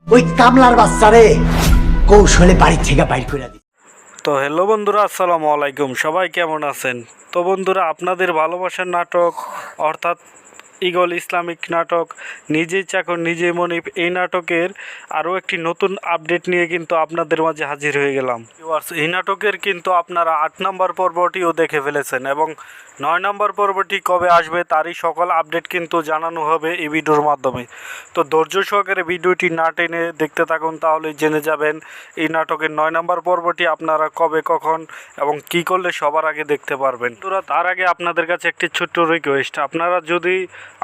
ওই কামলার বাচ্চারে কৌশলে বাড়ি থেকে বাইর করে দিই। তো হ্যালো বন্ধুরা, আসসালামু আলাইকুম। সবাই কেমন আছেন? তো বন্ধুরা, আপনাদের ভালোবাসার নাটক অর্থাৎ ঈগল ইসলামিক নাটক নিজেই চাকর নিজেই মনিব, এই নাটকের আরও একটি নতুন আপডেট নিয়ে কিন্তু আপনাদের মাঝে হাজির হয়ে গেলাম। এই নাটকের কিন্তু আপনারা 8 নম্বর পর্বটিও দেখে ফেলেছেন এবং 9 নম্বর পর্বটি কবে আসবে তারই সকল আপডেট কিন্তু জানানো হবে এই ভিডিওর মাধ্যমে। তো ধৈর্য সহকারে ভিডিওটি না টেনে দেখতে থাকুন, তাহলে জেনে যাবেন এই নাটকের 9 নম্বর পর্বটি আপনারা কবে, কখন এবং কি করলে সবার আগে দেখতে পারবেন। তোরা তার আগে আপনাদের কাছে একটি ছোট্ট রিকোয়েস্ট, আপনারা যদি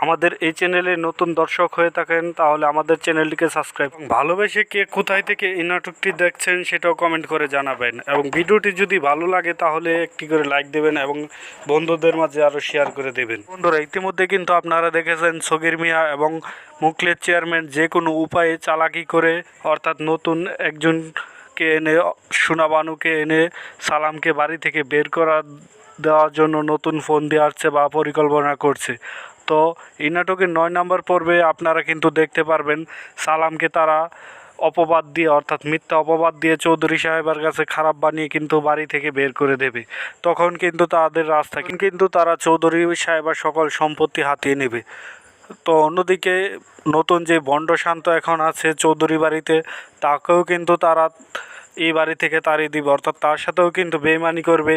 আমাদের এই চ্যানেলে নতুন দর্শক হয়ে থাকেন তাহলে আমাদের চ্যানেলটিকে সাবস্ক্রাইব, ভালোবেসে কে কোথায় থেকে এই নাটকটি দেখছেন সেটাও কমেন্ট করে জানাবেন এবং ভিডিওটি যদি ভালো লাগে তাহলে একটি করে লাইক দেবেন এবং বন্ধুদের মাঝে আরও শেয়ার করে দেবেন। বন্ধুরা, ইতিমধ্যে কিন্তু আপনারা দেখেছেন সগির মিয়া এবং মুখলেস চেয়ারম্যান যে কোনো উপায়ে চালাকি করে অর্থাৎ নতুন একজনকে এনে সোনাবানুকে এনে সালামকে বাড়ি থেকে বের করা দেওয়ার জন্য নতুন ফোন দিয়ে আসছে বা পরিকল্পনা করছে। তো এই নাটকের 9 নম্বর পর্বে আপনারা কিন্তু দেখতে পারবেন সালামকে তারা অপবাদ দিয়ে অর্থাৎ মিথ্যা অপবাদ দিয়ে চৌধুরী সাহেবের কাছে খারাপ বানিয়ে কিন্তু বাড়ি থেকে বের করে দেবে। তখন কিন্তু তাদের রাস্তা কিন্তু তারা চৌধুরী সাহেবের সকল সম্পত্তি হাতিয়ে নেবে। তো অন্যদিকে নতুন যে বন্ড শান্ত এখন আছে চৌধুরী বাড়িতে, তাকেও কিন্তু তারা এই বাড়ি থেকে তাড়িয়ে দিবে, অর্থাৎ তার সাথেও কিন্তু বেইমানি করবে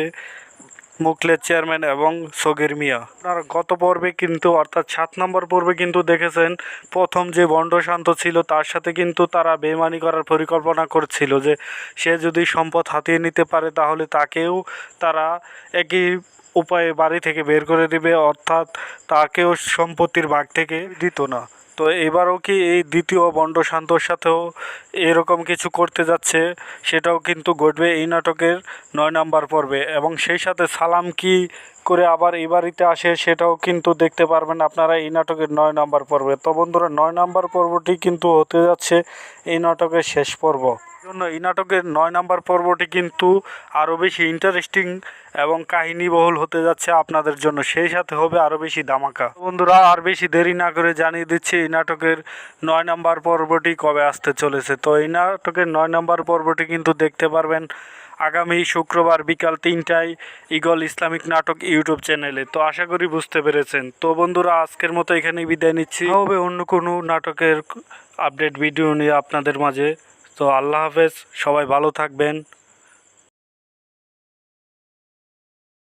মুখলেস চেয়ারম্যান এবং সগির মিয়া। আপনারা গত পর্বে কিন্তু অর্থাৎ 7 নম্বর পর্বে কিন্তু দেখেছেন প্রথম যে বন্ড শান্ত ছিল তার সাথে কিন্তু তারা বেইমানি করার পরিকল্পনা করছিল যে সে যদি সম্পদ হাতিয়ে নিতে পারে তাহলে তাকেও তারা একই উপায়ে বাড়ি থেকে বের করে দিবে, অর্থাৎ তাকেও সম্পত্তির ভাগ থেকে দিত না। তো এবারও কি এই দ্বিতীয় বন্ড শান্তর সাথেও এরকম কিছু করতে যাচ্ছে, সেটাও কিন্তু ঘটবে এই নাটকের 9 নম্বর পর্বে এবং সেই সাথে সালাম কি করে আবার এই বাড়িতে আসে সেটাও কিন্তু দেখতে পারবেন আপনারা এই নাটকের 9 নম্বর পর্বে। তো বন্ধুরা, 9 নম্বর পর্বটি কিন্তু হতে যাচ্ছে এই নাটকের শেষ পর্ব। জন্য এই নাটকের 9 নম্বর পর্বটি কিন্তু আরও বেশি ইন্টারেস্টিং এবং কাহিনীবহুল হতে যাচ্ছে আপনাদের জন্য, সেই সাথে হবে আরও বেশি ধামাকা। বন্ধুরা, আর বেশি দেরি না করে জানিয়ে দিচ্ছি এই নাটকের 9 নম্বর পর্বটি কবে আসতে চলেছে। তো এই নাটকের 9 নম্বর পর্বটি কিন্তু দেখতে পারবেন আগামী শুক্রবার বিকাল 3টায় ঈগল ইসলামিক নাটক ইউটিউব চ্যানেলে। তো আশা করি বুঝতে পেরেছেন। তো বন্ধুরা, আজকের মতো এখানেই বিদায় নিচ্ছি, হবে অন্য কোনো নাটকের আপডেট ভিডিও নিয়ে আপনাদের মাঝে। তো আল্লাহ হাফেজ, সবাই ভালো থাকবেন।